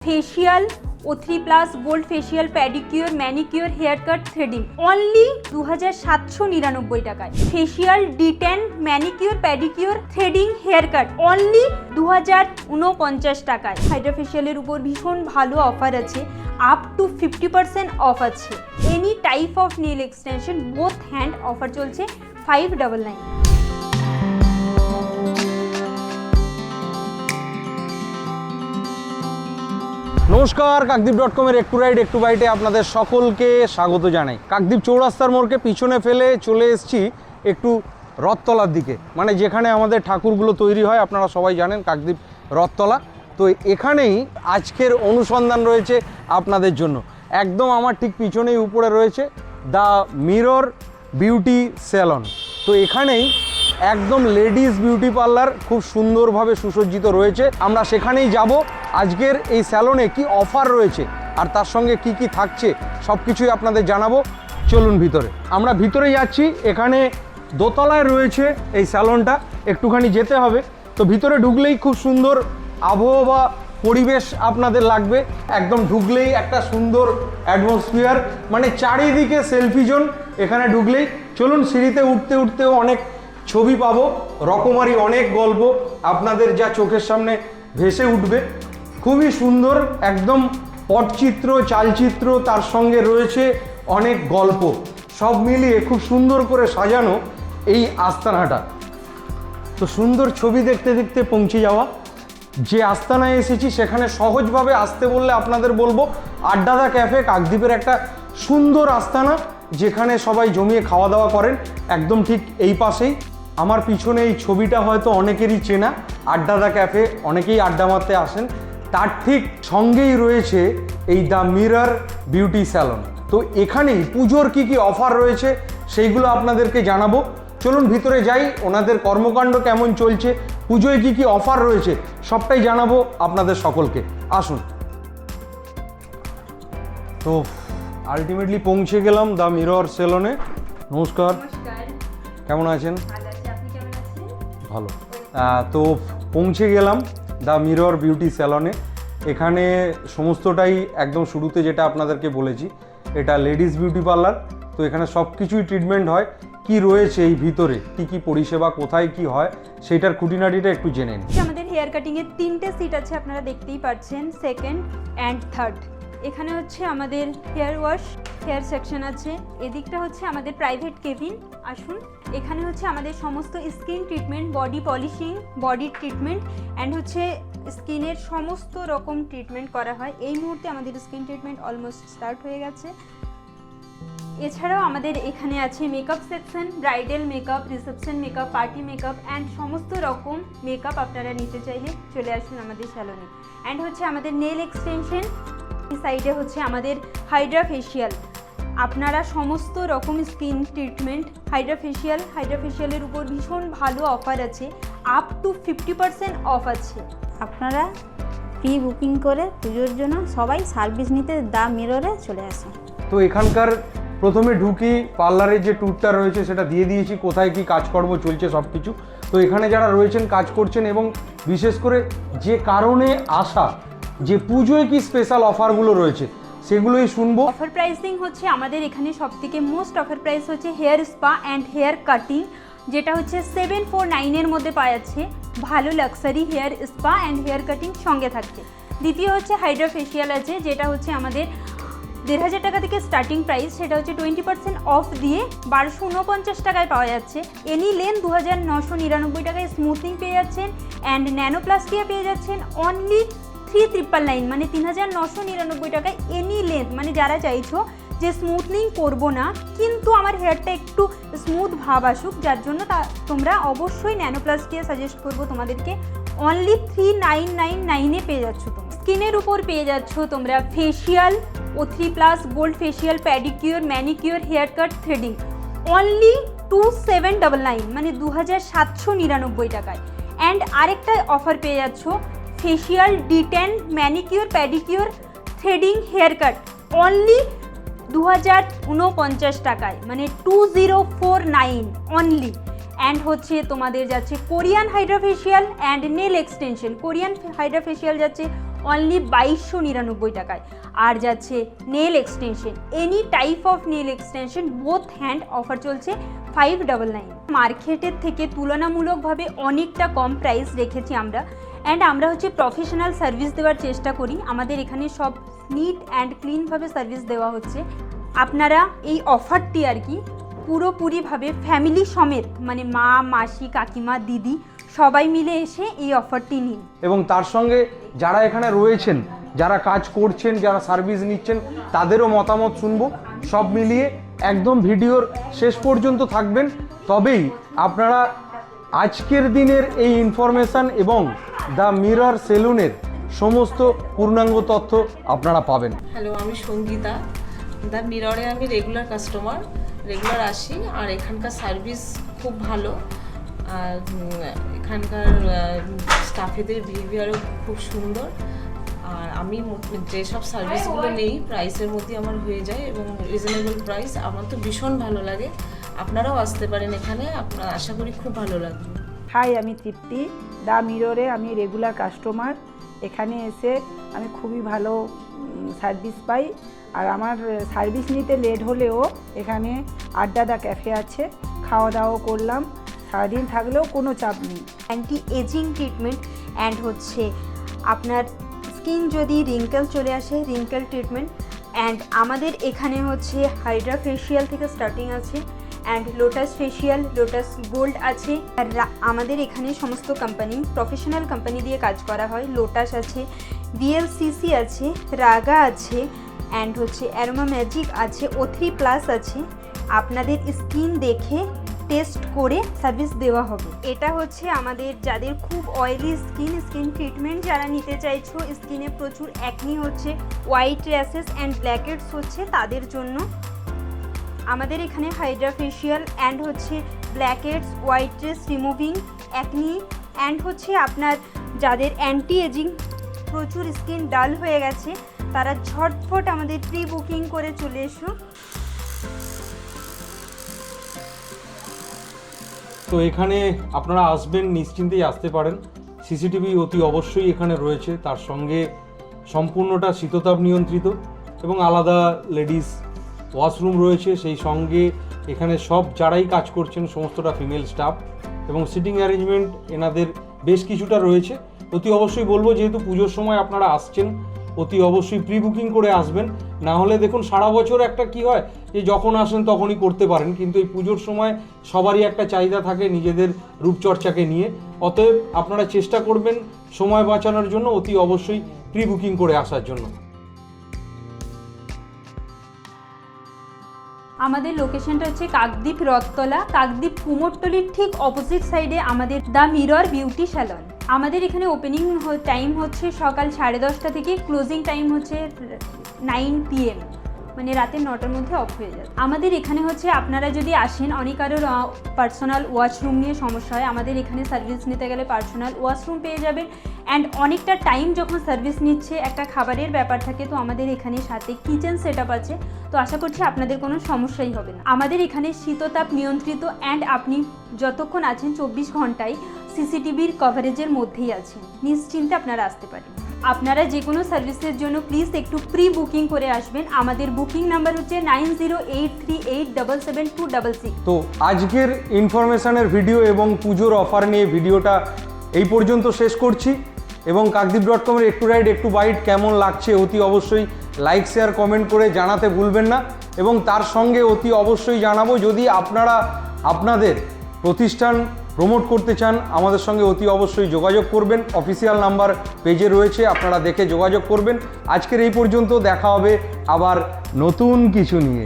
Facial O3+ gold facial pedicure manicure hair cut threading only 2799 টাকায়। Facial D10 manicure pedicure threading hair cut only 2049 টাকায়। Hydra ফেশিয়ালের উপর ভীষণ ভালো offer আছে, আপ টু 50% অফ আছে। Any type of nail extension both hand offer চলছে 599। নমস্কার, কাকদ্বীপ.com-এর একটু রাইড একটু বাইটে আপনাদের সকলকে স্বাগত জানাই। কাকদ্বীপ চৌরাস্তার মোড়কে পিছনে ফেলে চলে এসেছি একটু রথতলার দিকে, মানে যেখানে আমাদের ঠাকুরগুলো তৈরি হয়। আপনারা সবাই জানেন কাকদ্বীপ রথতলা। তো এখানেই আজকের অনুসন্ধান রয়েছে আপনাদের জন্য। একদম আমার ঠিক পিছনেই উপরে রয়েছে দ্য মিরর বিউটি স্যালন। তো এখানেই একদম লেডিস বিউটি পার্লার খুব সুন্দরভাবে সুসজ্জিত রয়েছে। আমরা সেখানেই যাব। আজকের এই স্যালনে কি অফার রয়েছে আর তার সঙ্গে কি কি থাকছে সব কিছুই আপনাদের জানাবো। চলুন ভিতরে, আমরা ভিতরে যাচ্ছি। এখানে দোতলায় রয়েছে এই স্যালনটা, একটুখানি যেতে হবে। তো ভিতরে ঢুকলেই খুব সুন্দর আবহাওয়া পরিবেশ আপনাদের লাগবে। একদম ঢুকলেই একটা সুন্দর অ্যাটমসফিয়ার, মানে চারিদিকে সেলফি জোন। এখানে ঢুকলেই চলুন সিঁড়িতে উঠতে উঠতেও অনেক ছবি পাবো, রকমারি অনেক গল্প আপনাদের যা চোখের সামনে ভেসে উঠবে। খুবই সুন্দর, একদম পটচিত্র চালচিত্র, তার সঙ্গে রয়েছে অনেক গল্প, সব মিলিয়ে খুব সুন্দর করে সাজানো এই আস্তানাটা। তো সুন্দর ছবি দেখতে দেখতে পৌঁছে যাওয়া। যে আস্তানায় এসেছি সেখানে সহজভাবে আসতে বললে আপনাদের বলবো আড্ডাদা ক্যাফে, কাকদ্বীপের একটা সুন্দর আস্তানা যেখানে সবাই জমিয়ে খাওয়া দাওয়া করেন। একদম ঠিক এই পাশেই আমার পিছনে এই ছবিটা হয়তো অনেকেরই চেনা, আড্ডাদা ক্যাফে, অনেকেই আড্ডা মারতে আসেন। তার ঠিক সঙ্গেই রয়েছে এই দ্য মিরর বিউটি স্যালন। তো এখানেই পুজোর কি কি অফার রয়েছে সেইগুলো আপনাদেরকে জানাবো। চলুন ভিতরে যাই, ওনাদের কর্মকাণ্ড কেমন চলছে, পুজোয় কি কি অফার রয়েছে সবটাই জানাবো আপনাদের সকলকে। আসুন। তো আলটিমেটলি পৌঁছে গেলাম দ্য মিরর স্যালনে। নমস্কার, কেমন আছেন? ভালো। তো পৌঁছে গেলাম দ্য মিরর বিউটি স্যালনে। এখানে সমস্তটাই একদম শুরুতে যেটা আপনাদেরকে বলেছি, এটা লেডিস বিউটি পার্লার। তো এখানে সব কিছুই ট্রিটমেন্ট হয়। কি রয়েছে এই ভিতরে, কি কি পরিষেবা, কোথায় কি হয়, সেটার খুঁটিনাটিটা একটু জেনে নিন। আমাদের হেয়ার কাটিংয়ের 3টে সিট আছে, আপনারা দেখতেই পাচ্ছেন, সেকেন্ড অ্যান্ড থার্ড। এখানে হচ্ছে আমাদের হেয়ার ওয়াশ, হেয়ার সেকশন আছে। এদিকটা হচ্ছে আমাদের প্রাইভেট কেবিন। আসুন, এখানে হচ্ছে আমাদের সমস্ত skin treatment, body polishing, body treatment and হচ্ছে স্কিনের সমস্ত রকম ট্রিটমেন্ট করা হয়। এই মুহূর্তে আমাদের স্কিন ট্রিটমেন্ট অলমোস্ট স্টার্ট হয়ে গেছে। এছাড়াও আমাদের এখানে আছে makeup section, bridal makeup, reception makeup, party makeup and সমস্ত রকম মেকআপ আপনারা নিতে চাইলে চলে আসুন আমাদের স্যালনে। অ্যান্ড হচ্ছে আমাদের নেল এক্সটেনশন, এই সাইডে হচ্ছে আমাদের হাইড্রা ফেশিয়াল। আপনারা সমস্ত রকম স্কিন ট্রিটমেন্ট, হাইড্রা ফেশিয়ালের উপর ভীষণ ভালো অফার আছে, আপ টু 50% অফ আছে। আপনারা প্রি বুকিং করে পুজোর জন্য সবাই সার্ভিস নিতে দ্য মিররে চলে আসুন। তো এখানকার প্রথমে ঢুকি পার্লারের যে ট্যুরটা রয়েছে সেটা দিয়ে দিয়েছি, কোথায় কি কাজকর্ম চলছে সব কিছু। তো এখানে যারা রয়েছেন কাজ করছেন এবং বিশেষ করে যে কারণে আসা, যে পুজোয় কি স্পেশাল অফারগুলো রয়েছে সেগুলোই শুনবো। অফার প্রাইসিং হচ্ছে আমাদের এখানে সবথেকে মোস্ট অফার প্রাইস হচ্ছে hair spa and hair cutting, যেটা হচ্ছে 749-এর মধ্যে পাওয়া যাচ্ছে। ভালো luxury hair spa and hair cutting সঙ্গে থাকছে। দ্বিতীয় হচ্ছে হাইড্রা ফেশিয়াল আছে, যেটা হচ্ছে আমাদের 1500 টাকা থেকে স্টার্টিং প্রাইস, সেটা হচ্ছে 20% অফ দিয়ে 1249 টাকায় পাওয়া যাচ্ছে। এনি লেন 2999 টাকায় স্মুথনিং পেয়ে যাচ্ছেন অ্যান্ড ন্যানোপ্লাস্টিয়া পেয়ে যাচ্ছেন অনলি 3999, মানে 3999 টাকায় এনি লেন্থ। মানে যারা চাইছো যে স্মুথনিং করবো না কিন্তু আমার হেয়ারটা একটু স্মুথ ভাব আসুক, যার জন্য তোমরা অবশ্যই ন্যানোপ্লাস্টিয়া সাজেস্ট করবো তোমাদেরকে। অনলি 3999-এ পেয়ে যাচ্ছ। তোমরা স্কিনের উপর পেয়ে যাচ্ছ তোমরা facial O3+ gold facial pedicure manicure hair cut threading only 2799, মানে 2799 টাকায়। অ্যান্ড আরেকটা অফার পেয়ে যাচ্ছ facial D10 manicure pedicure threading hair cut only 2049 টাকায়, মানে 2049 অনলি। অ্যান্ড হচ্ছে তোমাদের যাচ্ছে Korean hydra facial and nail extension. Korean hydra facial যাচ্ছে অনলি 2299 টাকায়। আর যাচ্ছে nail extension, any type of nail extension both hand offer চলছে 599। মার্কেটের থেকে তুলনামূলকভাবে অনেকটা কম প্রাইস রেখেছি আমরা। অ্যান্ড আমরা হচ্ছে প্রফেশনাল সার্ভিস দেওয়ার চেষ্টা করি, আমাদের এখানে সব নিট অ্যান্ড ক্লিনভাবে সার্ভিস দেওয়া হচ্ছে। আপনারা এই অফারটি আর কি পুরোপুরিভাবে ফ্যামিলি সমেত, মানে মা, মাসি, কাকিমা, দিদি সবাই মিলে এসে এই অফারটি নিন। এবং তার সঙ্গে যারা এখানে রয়েছেন, যারা কাজ করছেন, যারা সার্ভিস নিচ্ছেন, তাদেরও মতামত শুনবো। সব মিলিয়ে একদম ভিডিওর শেষ পর্যন্ত থাকবেন, তবেই আপনারা আজকের দিনের এই ইনফরমেশান এবং দ্য মিরর সেলুনের সমস্ত পূর্ণাঙ্গ তথ্য আপনারা পাবেন। হ্যালো, আমি সঙ্গীতা। দ্য মিররে আমি রেগুলার কাস্টমার, রেগুলার আসি। আর এখানকার সার্ভিস খুব ভালো, আর এখানকার স্টাফেদের বিহেভিয়ারও খুব সুন্দর। আর আমি যেসব সার্ভিসগুলো নেই প্রাইসের মধ্যে আমার হয়ে যায় এবং রিজনেবল প্রাইস, আমার তো ভীষণ ভালো লাগে। আপনারাও আসতে পারেন এখানে, আপনার আশা করি খুব ভালো লাগবে। হাই, আমি তৃপ্তি। দ্য মিররে আমি রেগুলার কাস্টমার। এখানে এসে আমি খুবই ভালো সার্ভিস পাই। আর আমার সার্ভিস নিতে লেট হলেও এখানে আড্ডা দা ক্যাফে আছে, খাওয়া দাওয়া করলাম, সারাদিন থাকলেও কোনো চাপ নেই। অ্যান্টি এজিং ট্রিটমেন্ট অ্যান্ড হচ্ছে আপনার স্কিন যদি রিঙ্কেল চলে আসে, রিঙ্কেল ট্রিটমেন্ট। অ্যান্ড আমাদের এখানে হচ্ছে হাইড্রা ফেশিয়াল থেকে স্টার্টিং আছে, and lotus facial, lotus gold আছে। আর আমাদের এখানে সমস্ত কোম্পানি, প্রফেশনাল কোম্পানি দিয়ে কাজ করা হয়। লোটাস আছে, VLCC আছে, রাগা আছে, অ্যান্ড হচ্ছে অ্যারোমা ম্যাজিক আছে, O3+ আছে। আপনাদের স্কিন দেখে টেস্ট করে সার্ভিস দেওয়া হবে। এটা হচ্ছে আমাদের যাদের খুব অয়েলি স্কিন ট্রিটমেন্ট যারা নিতে চাইছো, স্কিনে প্রচুর অ্যাকনি হচ্ছে, হোয়াইট র্যাশেস অ্যান্ড ব্ল্যাকহেডস হচ্ছে, তাদের জন্য আমাদের এখানে হাইড্রা ফেশিয়াল অ্যান্ড হচ্ছে blackheads, white race removing, acne and হচ্ছে আপনার যাদের অ্যান্টি এজিং, প্রচুর স্কিন ডাল হয়ে গেছে, তারা ঝটফট আমাদের প্রি বুকিং করে চলে এসো। তো এখানে আপনারা আসবেন, নিশ্চিন্তেই আসতে পারেন। সিসিটিভি অতি অবশ্যই এখানে রয়েছে, তার সঙ্গে সম্পূর্ণটা শীততাপ নিয়ন্ত্রিত এবং আলাদা লেডিস ওয়াশরুম রয়েছে। সেই সঙ্গে এখানে সব যারাই কাজ করছেন সমস্তটা ফিমেল স্টাফ, এবং সিটিং অ্যারেঞ্জমেন্ট এনাদের বেশ কিছুটা রয়েছে। অতি অবশ্যই বলবো, যেহেতু পুজোর সময় আপনারা আসছেন, অতি অবশ্যই প্রি বুকিং করে আসবেন। না হলে দেখুন সারা বছর একটা কি হয় যে যখন আসেন তখনই করতে পারেন, কিন্তু এই পুজোর সময় সবারই একটা চাহিদা থাকে নিজেদের রূপচর্চাকে নিয়ে। অতএব আপনারা চেষ্টা করবেন সময় বাঁচানোর জন্য অতি অবশ্যই প্রি বুকিং করে আসার জন্য। আমাদের লোকেশনটা হচ্ছে কাকদ্বীপ রথতলা, কাকদ্বীপ কুমোরটলির ঠিক অপোজিট সাইডে আমাদের দ্য মিরর বিউটি স্যালন। আমাদের এখানে ওপেনিং টাইম হচ্ছে সকাল 10:30 থেকে, ক্লোজিং টাইম হচ্ছে 9 PM, মানে রাতে 9টার মধ্যে অফ হয়ে যায়। আমাদের এখানে হচ্ছে আপনারা যদি আসেন, অনেক কারোর পার্সোনাল ওয়াশরুম নিয়ে সমস্যা হয়, আমাদের এখানে সার্ভিস নিতে গেলে পার্সোনাল ওয়াশরুম পেয়ে যাবেন। অ্যান্ড অনেকটা টাইম যখন সার্ভিস নিচ্ছে, একটা খাবারের ব্যাপার থাকে, তো আমাদের এখানে সাথে কিচেন সেট আপ আছে, তো আশা করছি আপনাদের কোনো সমস্যাই হবে না। আমাদের এখানে শীততাপ নিয়ন্ত্রিত, অ্যান্ড আপনি যতক্ষণ আছেন 24 ঘন্টায় সিসিটিভির কভারেজের মধ্যেই আছেন, নিশ্চিন্তে আপনারা আসতে পারেন। আপনারা যে কোনো সার্ভিসের জন্য প্লিজ একটু প্রি বুকিং করে আসবেন। আমাদের বুকিং নাম্বার হচ্ছে 9083877266। তো আজকের ইনফরমেশানের ভিডিও এবং পুজোর অফার নিয়ে ভিডিওটা এই পর্যন্ত শেষ করছি। এবং কাকদ্বীপ.com-এর একটু রাইড একটু বাইট কেমন লাগছে অতি অবশ্যই লাইক, শেয়ার, কমেন্ট করে জানাতে ভুলবেন না। এবং তার সঙ্গে অতি অবশ্যই জানাবো, যদি আপনারা আপনাদের প্রতিষ্ঠান প্রমোট করতে চান, আমাদের সঙ্গে অতি অবশ্যই যোগাযোগ করবেন। অফিসিয়াল নাম্বার পেজে রয়েছে, আপনারা দেখে যোগাযোগ করবেন। আজকের এই পর্যন্ত, দেখা হবে আবার নতুন কিছু নিয়ে।